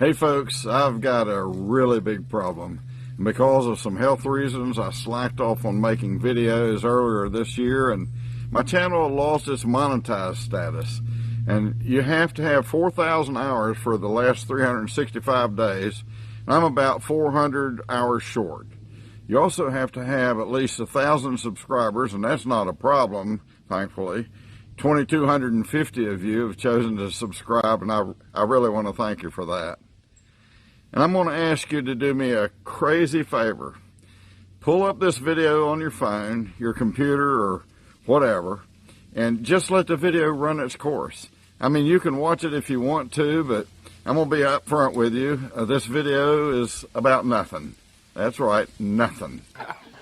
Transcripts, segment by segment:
Hey folks, I've got a really big problem. Because of some health reasons, I slacked off on making videos earlier this year, and my channel lost its monetized status. And you have to have 4,000 hours for the last 365 days. I'm about 400 hours short. You also have to have at least 1,000 subscribers, and that's not a problem, thankfully. 2,250 of you have chosen to subscribe, and I really want to thank you for that. And I'm going to ask you to do me a crazy favor. Pull up this video on your phone, your computer, or whatever, and just let the video run its course. I mean, you can watch it if you want to, but I'm going to be up front with you. This video is about nothing. That's right, nothing.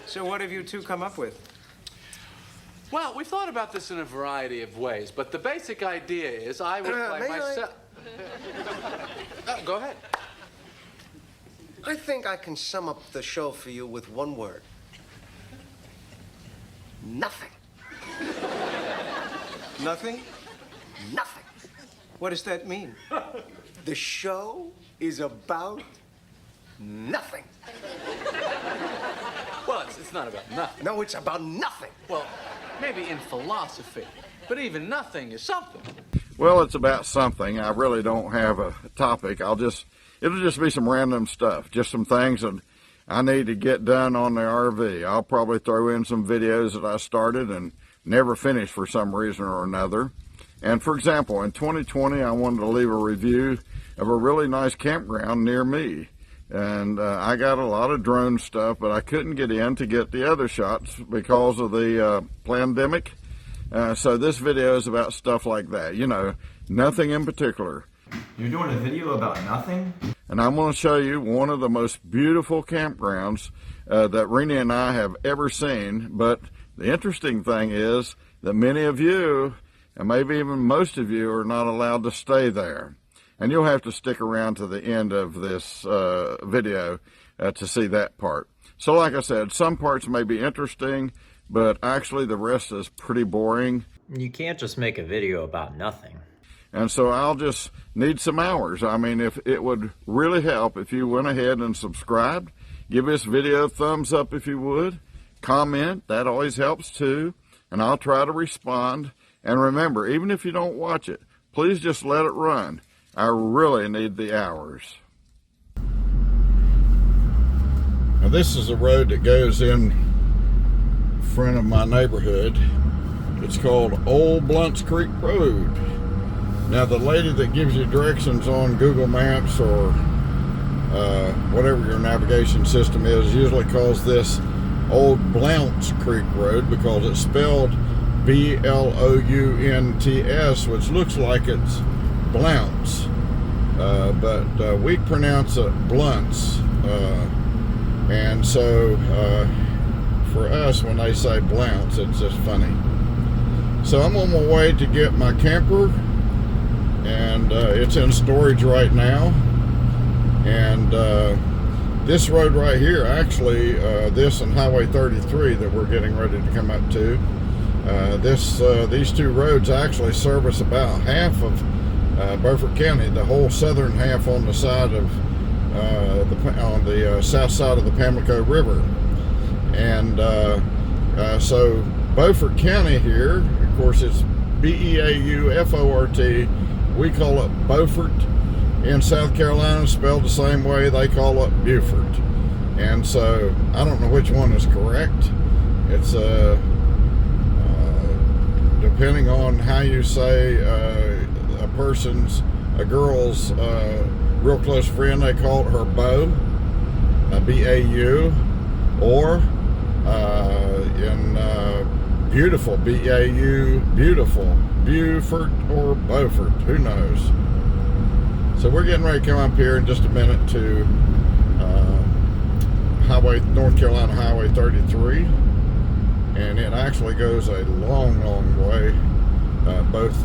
So what have you two come up with? Well, we thought about this in a variety of ways, but the basic idea is I would play myself. Go ahead. I think I can sum up the show for you with one word. Nothing. Nothing? Nothing. What does that mean? The show is about nothing. Well, it's not about nothing. No, it's about nothing. Well, maybe in philosophy, but even nothing is something. Well, it's about something. I really don't have a topic. It'll just be some random stuff, just some things that I need to get done on the RV. I'll probably throw in some videos that I started and never finished for some reason or another. And for example, in 2020, I wanted to leave a review of a really nice campground near me. And I got a lot of drone stuff, but I couldn't get in to get the other shots because of the pandemic. So this video is about stuff like that. You know, nothing in particular. You're doing a video about nothing? And I'm going to show you one of the most beautiful campgrounds that Renee and I have ever seen. But the interesting thing is that many of you, and maybe even most of you, are not allowed to stay there. And you'll have to stick around to the end of this video to see that part. So like I said, some parts may be interesting, but actually the rest is pretty boring. You can't just make a video about nothing. And so I'll just need some hours. I mean, if it would really help if you went ahead and subscribed, give this video a thumbs up if you would, comment, that always helps too, and I'll try to respond. And remember, even if you don't watch it, please just let it run. I really need the hours. Now this is a road that goes in front of my neighborhood. It's called Old Blunts Creek Road. Now the lady that gives you directions on Google Maps or whatever your navigation system is usually calls this Old Blounts Creek Road because it's spelled B-L-O-U-N-T-S, which looks like it's Blounts, but we pronounce it Blunts, and so for us when they say Blounts, it's just funny. So I'm on my way to get my camper, and it's in storage right now. And this road right here, actually, this and Highway 33 that we're getting ready to come up to, these two roads actually service about half of Beaufort County, the whole southern half on the side of on the south side of the Pamlico River. And so Beaufort County here, of course, it's B-E-A-U-F-O-R-T. We call it Beaufort. In South Carolina, spelled the same way, they call it Beaufort. And so I don't know which one is correct. It's depending on how you say a girl's real close friend, they call it her beau, B-A-U, or in beautiful, B-A-U, beautiful, Beaufort or Beaufort, who knows. So we're getting ready to come up here in just a minute to North Carolina Highway 33, and it actually goes a long, long way, both,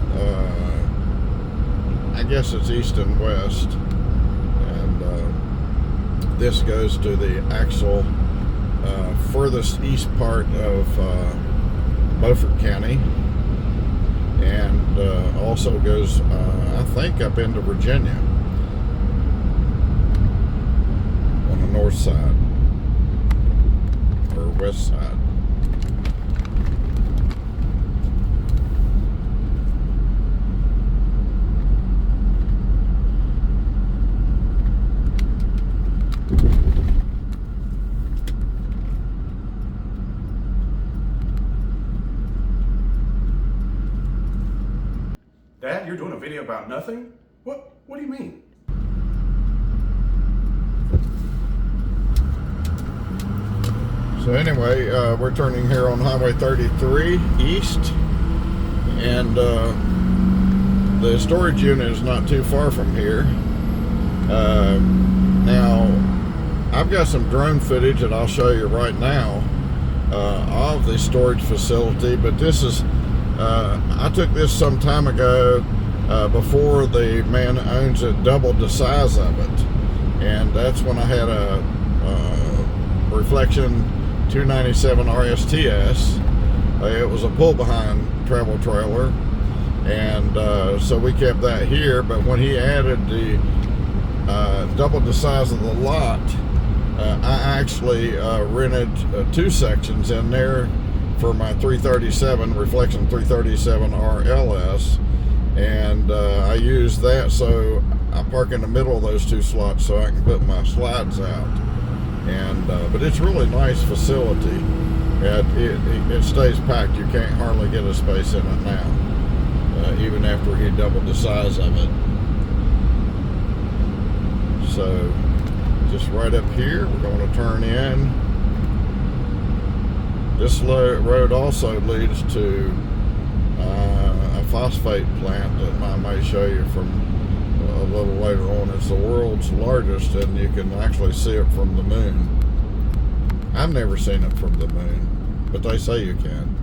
I guess it's east and west, and this goes to the actual furthest east part of Beaufort County, and also goes, I think, up into Virginia. north side or west side. Dad, you're doing a video about nothing? What do you mean? So anyway, we're turning here on Highway 33 east, and the storage unit is not too far from here. Now, I've got some drone footage that I'll show you right now of the storage facility, but this is I took this some time ago before the man that owns it doubled the size of it, and that's when I had a Reflection 297 RSTS. It was a pull-behind travel trailer, and so we kept that here. But when he added the doubled the size of the lot, I actually rented 2 sections in there for my 337 Reflection 337 RLS, and I use that, so I park in the middle of those 2 slots so I can put my slides out. And but it's really nice facility. It stays packed. You can't hardly get a space in it now, even after he doubled the size of it. So just right up here, we're going to turn in. This road also leads to a phosphate plant that I may show you from a little later on. It's the world's largest, and you can actually see it from the moon. I've never seen it from the moon, but they say you can.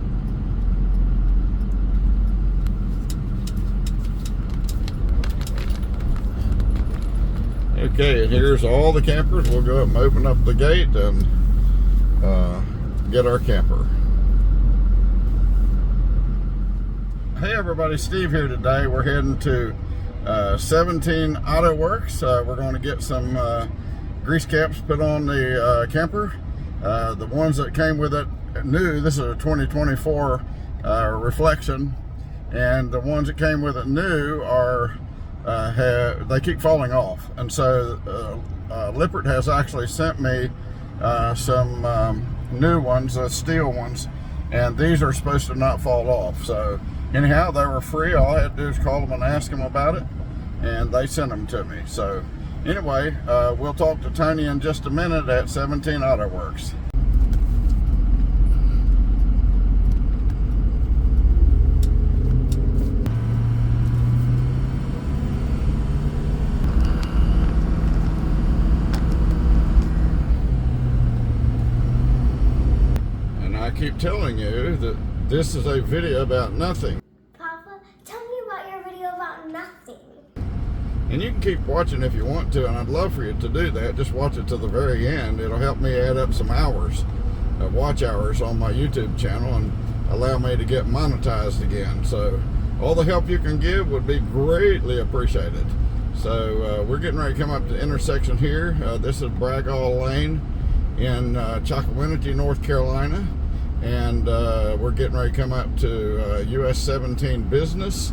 Okay, and here's all the campers. We'll go up and open up the gate and get our camper. Hey everybody, Steve here today. We're heading to 17 Auto Works. We're going to get some grease caps put on the camper. The ones that came with it new, this is a 2024 Reflection, and the ones that came with it new are they keep falling off, and so Lippert has actually sent me some new ones, steel ones, and these are supposed to not fall off. So anyhow, they were free. All I had to do is call them and ask them about it, and they sent them to me. So anyway, we'll talk to Tony in just a minute at 17 Auto Works. I keep telling you that this is a video about nothing. Papa, tell me about your video about nothing. And you can keep watching if you want to, and I'd love for you to do that. Just watch it to the very end. It'll help me add up some hours, watch hours on my YouTube channel, and allow me to get monetized again. So all the help you can give would be greatly appreciated. So we're getting ready to come up to the intersection here. This is Bragall Lane in Chocowinity, North Carolina. And we're getting ready to come up to US 17 Business.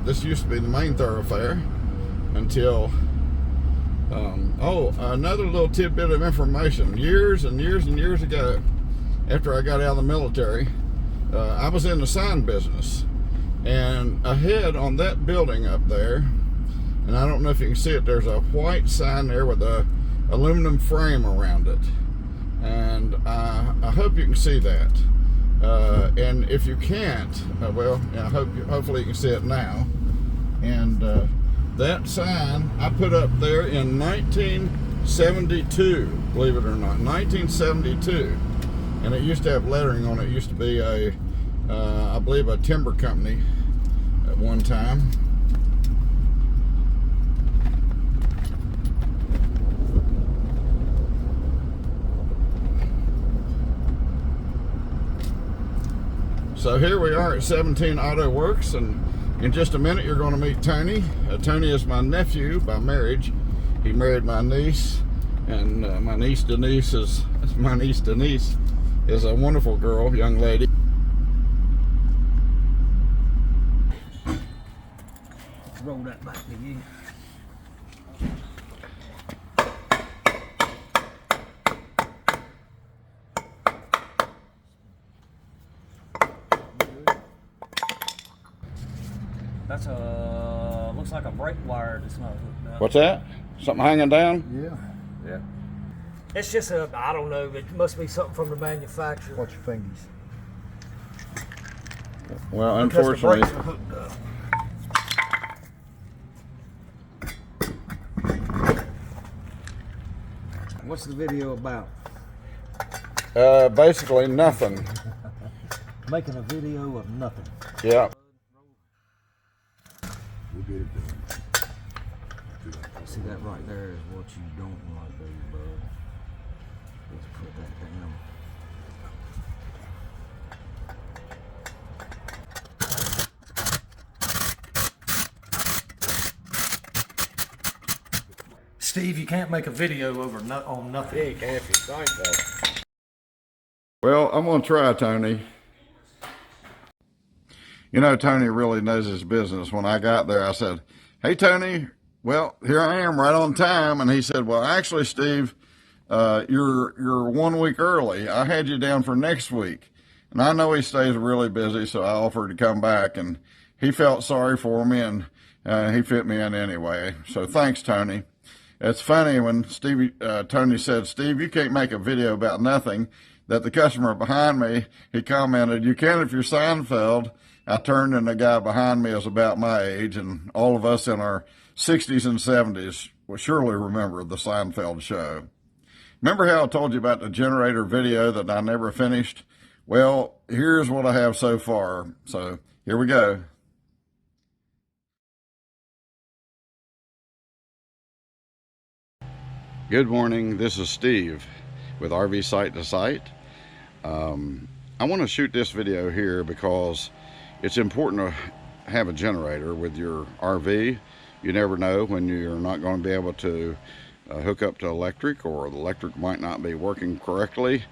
This used to be the main thoroughfare until, another little tidbit of information. Years and years and years ago, after I got out of the military, I was in the sign business. And ahead on that building up there, and I don't know if you can see it, there's a white sign there with a aluminum frame around it. And I hope you can see that. And if you can't, hopefully you can see it now. And that sign I put up there in 1972, believe it or not, 1972. And it used to have lettering on it. It used to be I believe a timber company at one time. So here we are at 17 Auto Works, and in just a minute you're going to meet Tony. Tony is my nephew by marriage. He married my niece, And my niece Denise is a wonderful girl, young lady. Roll that back to you. That's a, looks like a brake wire that's not hooked up. What's that? Something hanging down? Yeah. Yeah. It's just a, I don't know, it must be something from the manufacturer. Watch your fingers. Well, Because the unfortunately, brakes are hooked up. What's the video about? basically nothing. Making a video of nothing. Yeah. We'll get it done. See, that right there is what you don't want to do, bud. Let's put that down. Steve, you can't make a video over on nothing. Yeah, you can if you're Seinfeld. Well, I'm gonna try, Tony. You know, Tony really knows his business. When I got there, I said, "Hey, Tony, well, here I am right on time." And he said, "Well, actually, Steve, you're 1 week early. I had you down for next week." And I know he stays really busy, so I offered to come back, and he felt sorry for me, and he fit me in anyway. So thanks, Tony. It's funny when Tony said, "Steve, you can't make a video about nothing," that the customer behind me, he commented, "You can if you're Seinfeld." I turned and the guy behind me is about my age, and all of us in our 60s and 70s will surely remember the Seinfeld show. Remember how I told you about the generator video that I never finished? Well, here's what I have so far. So here we go. Good morning, this is Steve with RV Site to Site. I want to shoot this video here because it's important to have a generator with your RV. You never know when you're not going to be able to hook up to electric, or the electric might not be working correctly,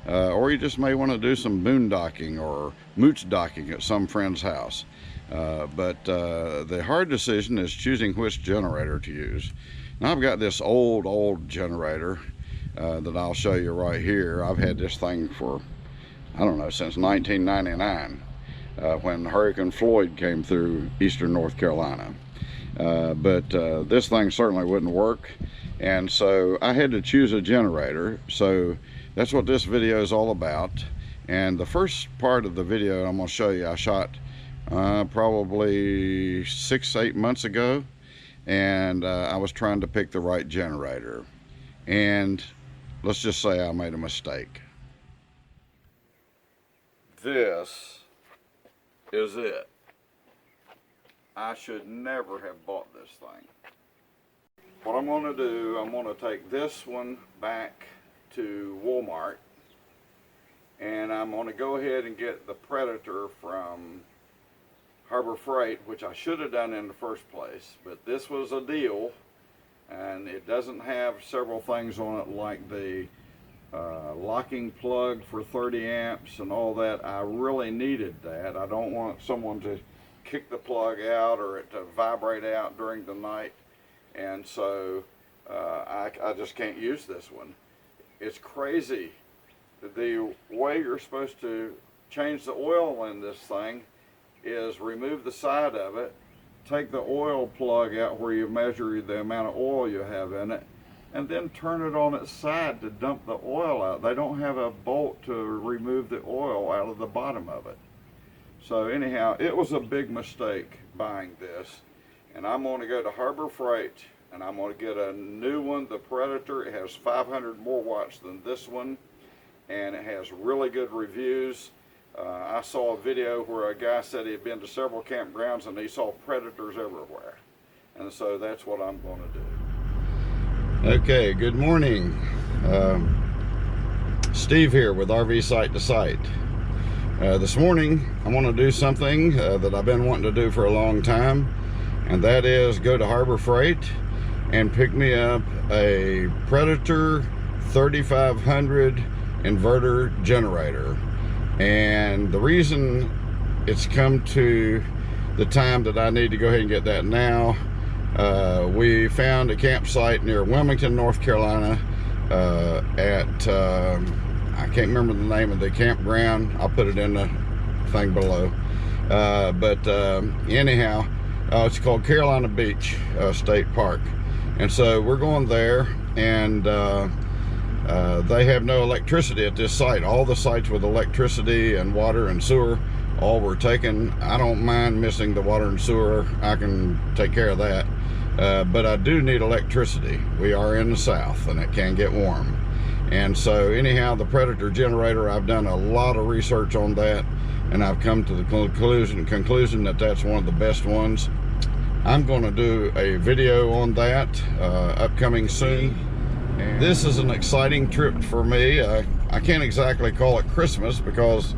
or you just may want to do some boondocking or mooch docking at some friend's house. But the hard decision is choosing which generator to use. Now I've got this old generator that I'll show you right here. I've had this thing for, I don't know, since 1999 when Hurricane Floyd came through eastern North Carolina. But this thing certainly wouldn't work, and so I had to choose a generator. So that's what this video is all about. And the first part of the video I'm going to show you, I shot probably 6-8 months ago, and I was trying to pick the right generator, and let's just say I made a mistake. This is it. I should never have bought this thing. What I'm going to do, I'm going to take this one back to Walmart, and I'm going to go ahead and get the Predator from Harbor Freight, which I should have done in the first place, but this was a deal, and it doesn't have several things on it like the locking plug for 30 amps and all that. I really needed that. I don't want someone to kick the plug out or it to vibrate out during the night, and so I just can't use this one. It's crazy. The way you're supposed to change the oil in this thing is remove the side of it, take the oil plug out where you measure the amount of oil you have in it, and then turn it on its side to dump the oil out. They don't have a bolt to remove the oil out of the bottom of it. So anyhow, it was a big mistake buying this, and I'm going to go to Harbor Freight and I'm going to get a new one, the Predator. It has 500 more watts than this one, and it has really good reviews. I saw a video where a guy said he had been to several campgrounds and he saw Predators everywhere. And so that's what I'm going to do. Okay, good morning. Steve here with RV Site to Site. This morning I want to do something that I've been wanting to do for a long time, and that is go to Harbor Freight and picked me up a Predator 3500 inverter generator. And the reason it's come to the time that I need to go ahead and get that now, we found a campsite near Wilmington, North Carolina, at I can't remember the name of the campground. I'll put it in the thing below. Anyhow, it's called Carolina Beach State Park. And so we're going there, and they have no electricity at this site. All the sites with electricity and water and sewer all were taken. I don't mind missing the water and sewer. I can take care of that. But I do need electricity. We are in the South and it can get warm. And so anyhow, the Predator generator, I've done a lot of research on that, and I've come to the conclusion that that's one of the best ones. I'm going to do a video on that upcoming soon. And this is an exciting trip for me. I can't exactly call it Christmas because,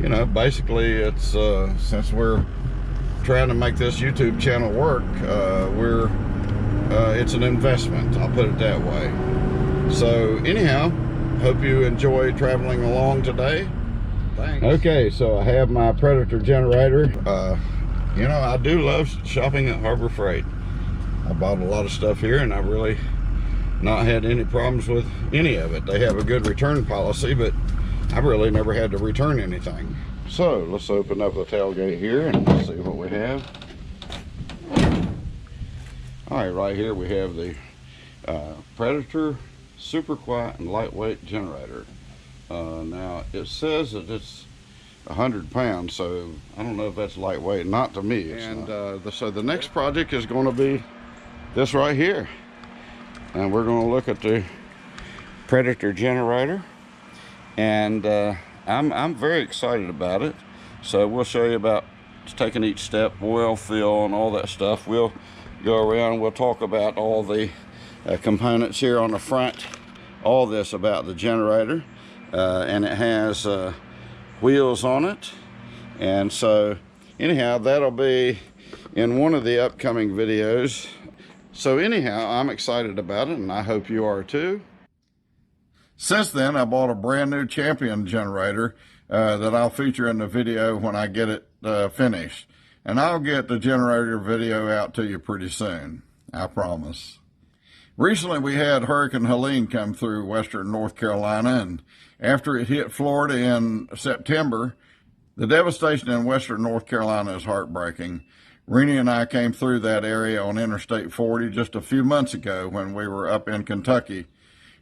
you know, basically it's since we're trying to make this YouTube channel work, it's an investment, I'll put it that way. So anyhow, hope you enjoy traveling along today. Thanks. Okay, so I have my Predator generator. You know, I do love shopping at Harbor Freight. I bought a lot of stuff here, and I've really not had any problems with any of it. They have a good return policy, but I've really never had to return anything. So let's open up the tailgate here and see what we have. All right here we have the Predator super quiet and lightweight generator. Now it says that it's 100 pounds, so I don't know if that's lightweight. Not to me. So the next project is going to be this right here, and we're going to look at the Predator generator, and I'm very excited about it. So we'll show you about taking each step, oil fill and all that stuff. We'll go around, we'll talk about all the components here on the front, all this about the generator, and it has wheels on it. And so anyhow, that'll be in one of the upcoming videos. So anyhow, I'm excited about it, and I hope you are too. Since then, I bought a brand new Champion generator that I'll feature in the video when I get it finished. And I'll get the generator video out to you pretty soon, I promise. Recently, we had Hurricane Helene come through western North Carolina, and after it hit Florida in September, the devastation in western North Carolina is heartbreaking. Renee and I came through that area on Interstate 40 just a few months ago when we were up in Kentucky.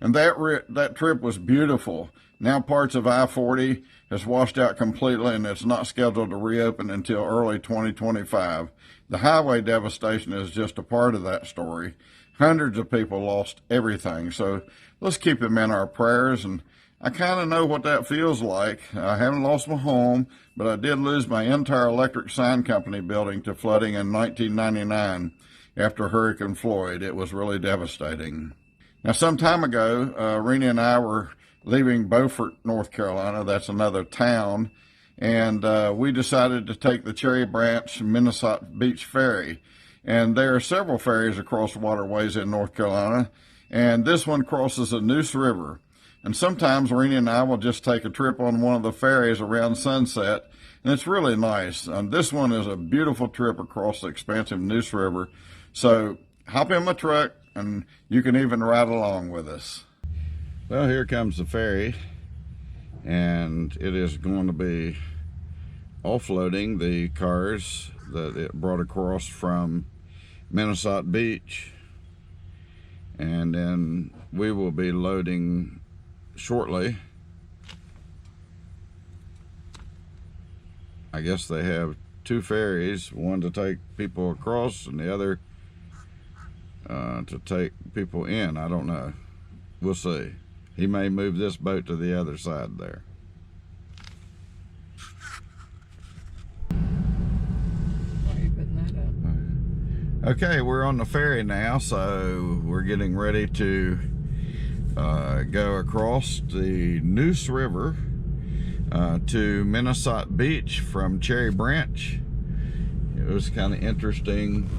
And that trip was beautiful. Now parts of I-40 has washed out completely, and it's not scheduled to reopen until early 2025. The highway devastation is just a part of that story. Hundreds of people lost everything, so let's keep them in our prayers. And I kind of know what that feels like. I haven't lost my home, but I did lose my entire electric sign company building to flooding in 1999 after Hurricane Floyd. It was really devastating. Now, some time ago, Renee and I were leaving Beaufort, North Carolina. That's another town. And we decided to take the Cherry Branch Minnesota Beach ferry. And there are several ferries across waterways in North Carolina. And this one crosses the Neuse River. And sometimes Renee and I will just take a trip on one of the ferries around sunset. And it's really nice. And this one is a beautiful trip across the expansive Neuse River. So hop in my truck, and you can even ride along with us. Well, here comes the ferry, and it is going to be offloading the cars that it brought across from Minnesota Beach, and then we will be loading shortly. I guess they have two ferries, one to take people across and the other to take people in. I don't know. We'll see. He may move this boat to the other side there. Okay, we're on the ferry now, so we're getting ready to go across the Neuse River to Minnesota Beach from Cherry Branch. It was kind of interesting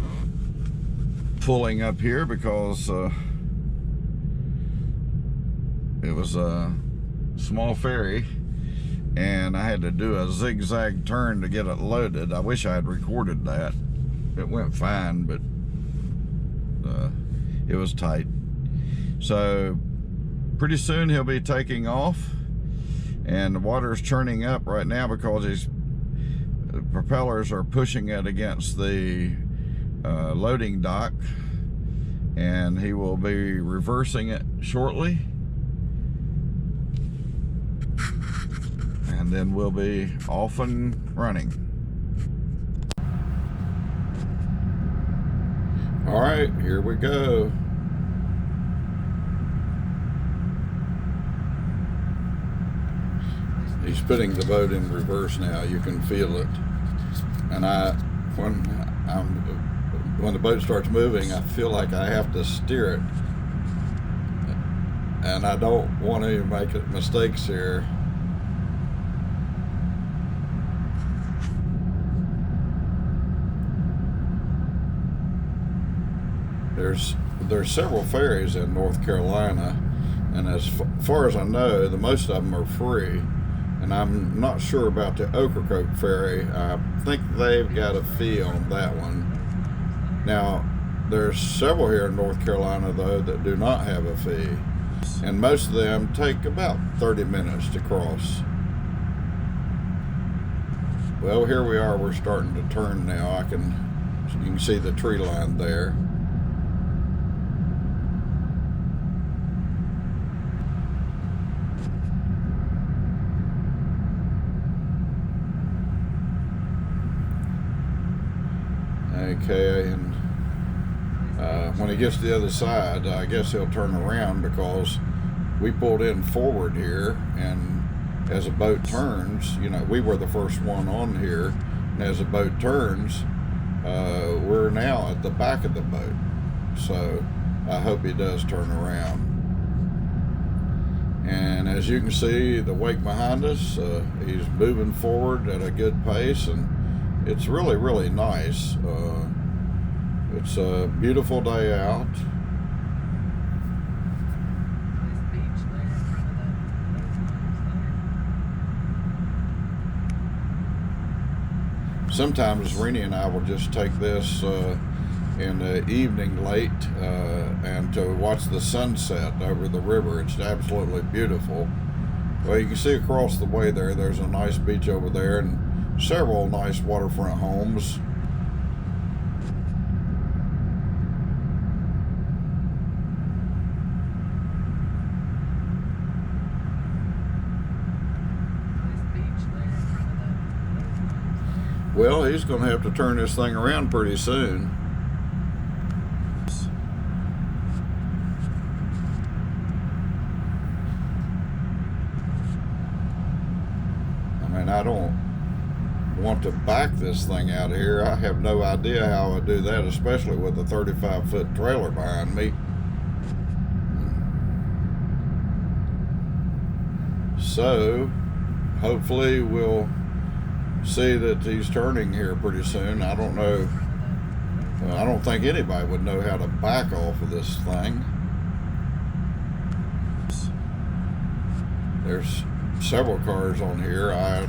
pulling up here because it was a small ferry and I had to do a zigzag turn to get it loaded. I wish I had recorded that. It went fine, but it was tight. So pretty soon he'll be taking off, and the water's churning up right now because these propellers are pushing it against the loading dock, and he will be reversing it shortly, and then we'll be off and running. All right, here we go. He's putting the boat in reverse now. You can feel it. And when the boat starts moving, I feel like I have to steer it. And I don't want to make mistakes here. There's several ferries in North Carolina, and as far as I know, most of them are free. And I'm not sure about the Ocracoke ferry. I think they've got a fee on that one. Now, there's several here in North Carolina, though, that do not have a fee. And most of them take about 30 minutes to cross. Well, here we are. We're starting to turn now. You can see the tree line there. Okay, and when he gets to the other side, I guess he'll turn around because we pulled in forward here, and as a boat turns, we were the first one on here, and as a boat turns, we're now at the back of the boat. So I hope he does turn around. And as you can see, the wake behind us, he's moving forward at a good pace, and it's really, really nice. It's a beautiful day out. Sometimes Renee and I will just take this in the evening late and to watch the sunset over the river. It's absolutely beautiful. Well, you can see across the way there's a nice beach over there, and several nice waterfront homes. Well, he's going to have to turn this thing around pretty soon. I mean, I don't want to back this thing out of here. I have no idea how I would do that, especially with a 35-foot trailer behind me. So hopefully we'll see that he's turning here pretty soon. I don't know. I don't think anybody would know how to back off of this thing. There's several cars on here. I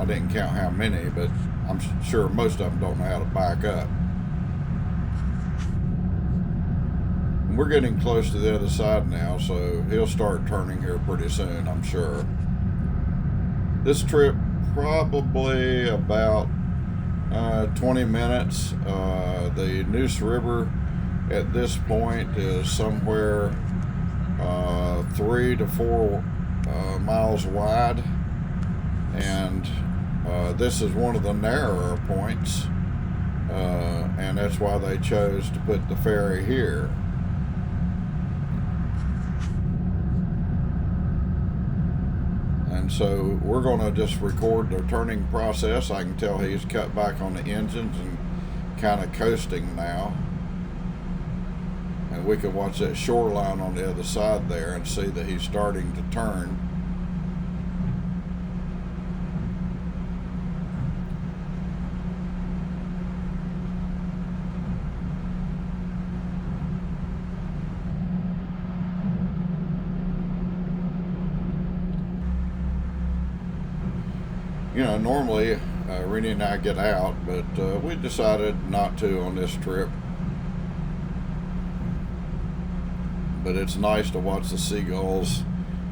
didn't count how many, but I'm sure most of them don't know how to back up. And we're getting close to the other side now, so he'll start turning here pretty soon, I'm sure. This trip probably about 20 minutes. The Neuse River at this point is somewhere 3 to 4 miles wide, and this is one of the narrower points, and that's why they chose to put the ferry here. And so we're going to just record the turning process. I can tell he's cut back on the engines and kind of coasting now. And we can watch that shoreline on the other side there and see that he's starting to turn. You know, normally Renee and I get out, but we decided not to on this trip. But it's nice to watch the seagulls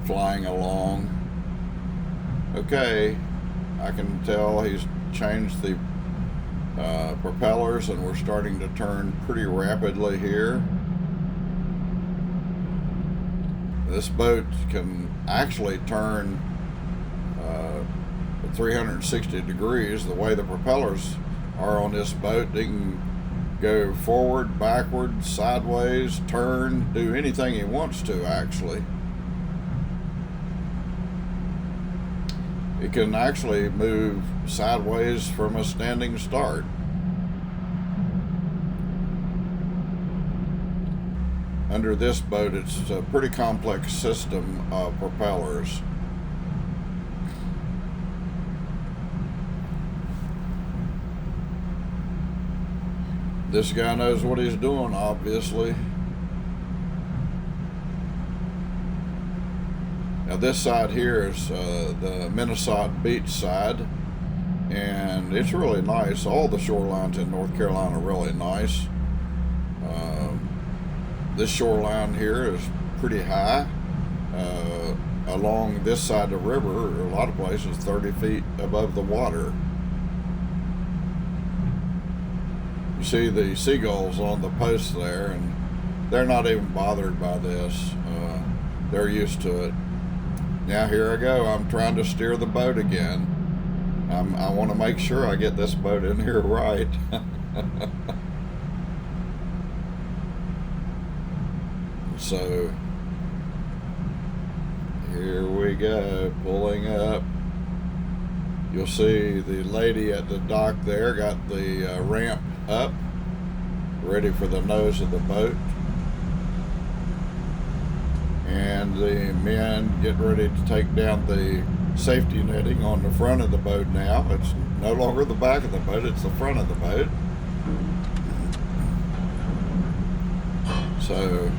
flying along. Okay, I can tell he's changed the propellers and we're starting to turn pretty rapidly here. This boat can actually turn 360 degrees. The way the propellers are on this boat, they can go forward, backward, sideways, turn, do anything he wants to actually. It can actually move sideways from a standing start. Under this boat, it's a pretty complex system of propellers. This guy knows what he's doing, obviously. Now this side here is the Minnesota beach side, and it's really nice. All the shorelines in North Carolina are really nice. This shoreline here is pretty high. Along this side of the river, a lot of places 30 feet above the water. You see the seagulls on the post there, and they're not even bothered by this. They're used to it. Now here I go. I'm trying to steer the boat again. I want to make sure I get this boat in here right. So here we go, pulling up. You'll see the lady at the dock there got the ramp up, ready for the nose of the boat. And the men get ready to take down the safety netting on the front of the boat now. It's no longer the back of the boat, it's the front of the boat. So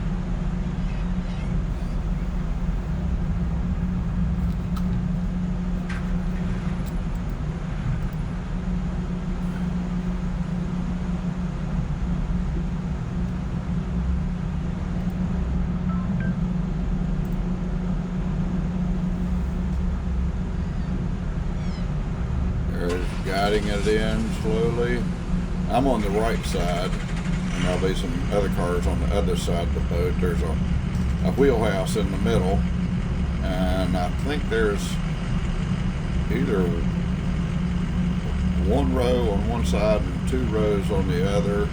guiding it in slowly. I'm on the right side, and there'll be some other cars on the other side of the boat. There's a wheelhouse in the middle, and I think there's either one row on one side and two rows on the other.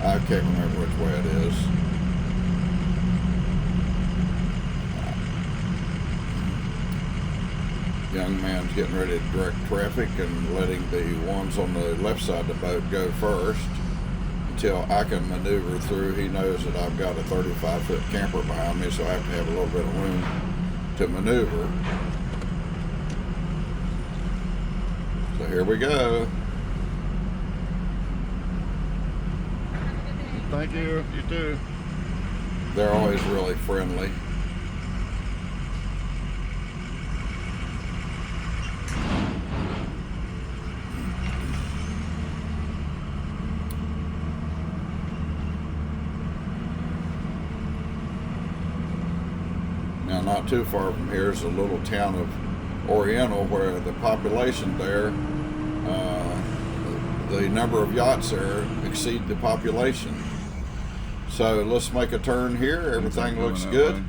I can't remember which way it is. Young man's getting ready to direct traffic and letting the ones on the left side of the boat go first until I can maneuver through. He knows that I've got a 35-foot camper behind me, so I have to have a little bit of room to maneuver. So here we go. Thank you. You too. They're always really friendly. Now, not too far from here is a little town of Oriental, where the population there, the number of yachts there exceed the population. So let's make a turn here. Everything looks good,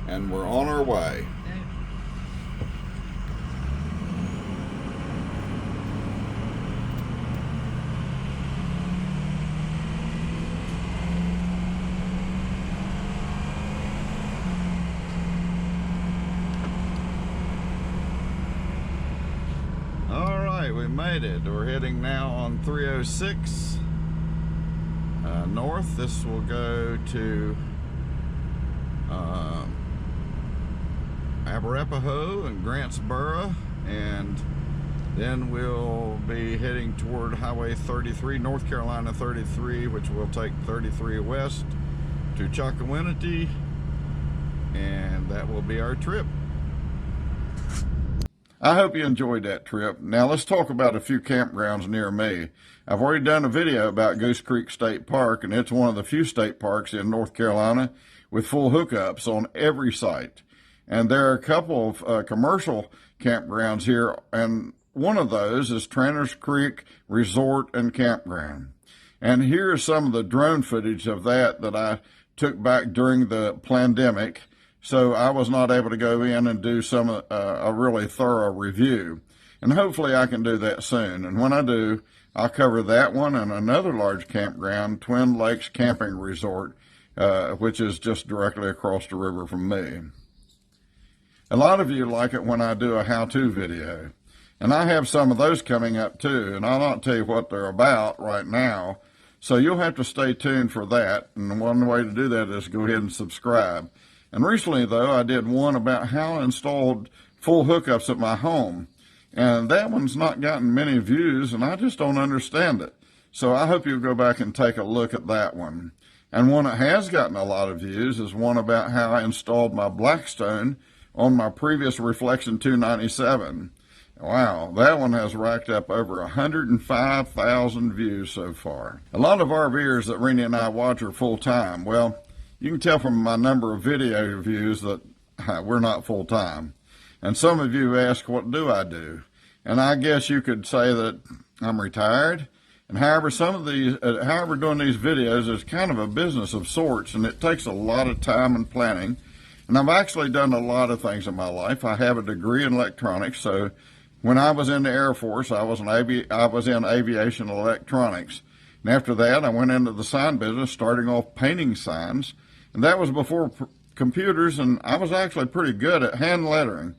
and we're on our way. We made it. We're heading now on 306 north. This will go to Arapahoe and Grantsboro, and then we'll be heading toward Highway 33, North Carolina 33, which will take 33 west to Chocowinity, and that will be our trip. I hope you enjoyed that trip. Now let's talk about a few campgrounds near me. I've already done a video about Goose Creek State Park, and it's one of the few state parks in North Carolina with full hookups on every site. And there are a couple of commercial campgrounds here, and one of those is Trainer's Creek Resort and Campground. And here's some of the drone footage of that I took back during the pandemic. So I was not able to go in and do a really thorough review. And hopefully I can do that soon. And when I do, I'll cover that one and another large campground, Twin Lakes Camping Resort, which is just directly across the river from me. A lot of you like it when I do a how-to video. And I have some of those coming up too. And I'll not tell you what they're about right now. So you'll have to stay tuned for that. And one way to do that is go ahead and subscribe. And recently, though, I did one about how I installed full hookups at my home. And that one's not gotten many views, and I just don't understand it. So I hope you'll go back and take a look at that one. And one that has gotten a lot of views is one about how I installed my Blackstone on my previous Reflection 297. Wow, that one has racked up over 105,000 views so far. A lot of RVers that Renee and I watch are full-time. Well, you can tell from my number of video views that we're not full-time. And some of you ask, what do I do? And I guess you could say that I'm retired. And however, doing these videos is kind of a business of sorts, and it takes a lot of time and planning. And I've actually done a lot of things in my life. I have a degree in electronics, so when I was in the Air Force, I was in aviation electronics. And after that, I went into the sign business, starting off painting signs. And that was before computers, and I was actually pretty good at hand lettering.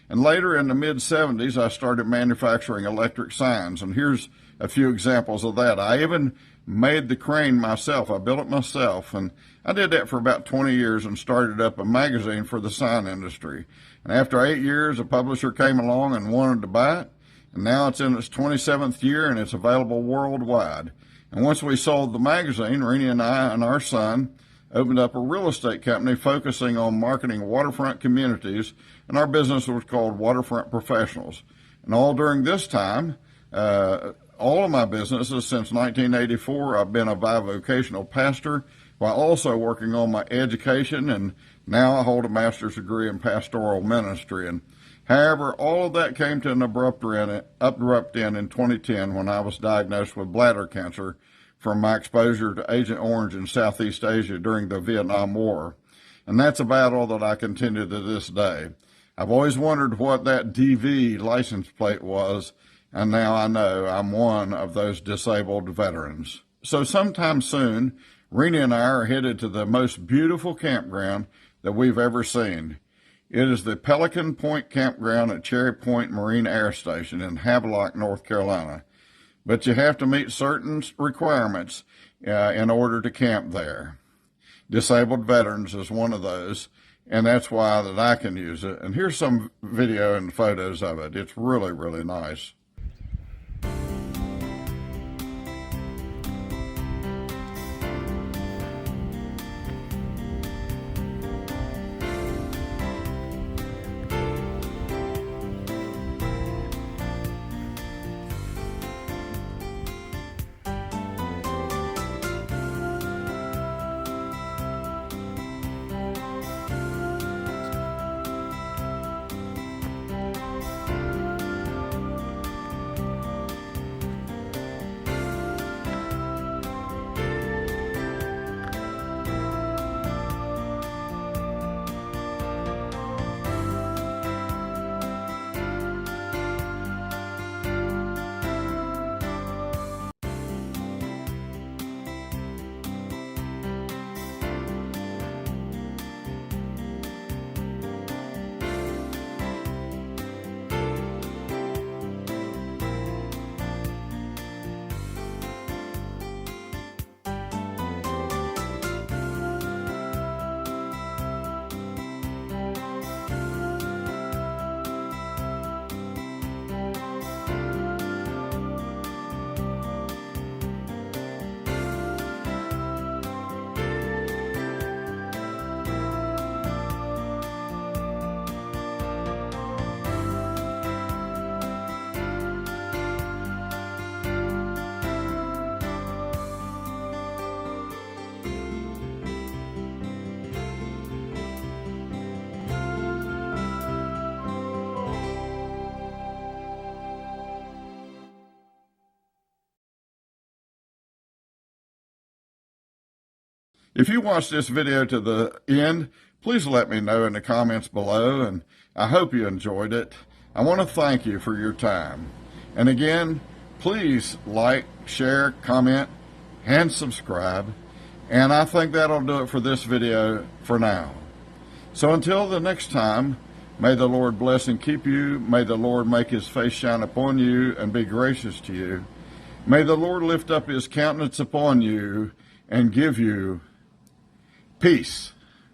And later in the mid-'70s, I started manufacturing electric signs. And here's a few examples of that. I even made the crane myself. I built it myself. And I did that for about 20 years and started up a magazine for the sign industry. And after 8 years, a publisher came along and wanted to buy it. And now it's in its 27th year, and it's available worldwide. And once we sold the magazine, Renee and I and our son opened up a real estate company focusing on marketing waterfront communities, and our business was called Waterfront Professionals. And all during this time, all of my businesses since 1984, I've been a bivocational pastor while also working on my education, and now I hold a master's degree in pastoral ministry. And however, all of that came to an abrupt end in 2010 when I was diagnosed with bladder cancer from my exposure to Agent Orange in Southeast Asia during the Vietnam War. And that's a battle that I continue to this day. I've always wondered what that DV license plate was, and now I know I'm one of those disabled veterans. So sometime soon, Renee and I are headed to the most beautiful campground that we've ever seen. It is the Pelican Point Campground at Cherry Point Marine Air Station in Havelock, North Carolina. But you have to meet certain requirements in order to camp there. Disabled veterans is one of those, and that's why that I can use it. And here's some video and photos of it. It's really, really nice. If you watched this video to the end, please let me know in the comments below, and I hope you enjoyed it. I want to thank you for your time. And again, please like, share, comment, and subscribe. And I think that'll do it for this video for now. So until the next time, may the Lord bless and keep you. May the Lord make his face shine upon you and be gracious to you. May the Lord lift up his countenance upon you and give you peace.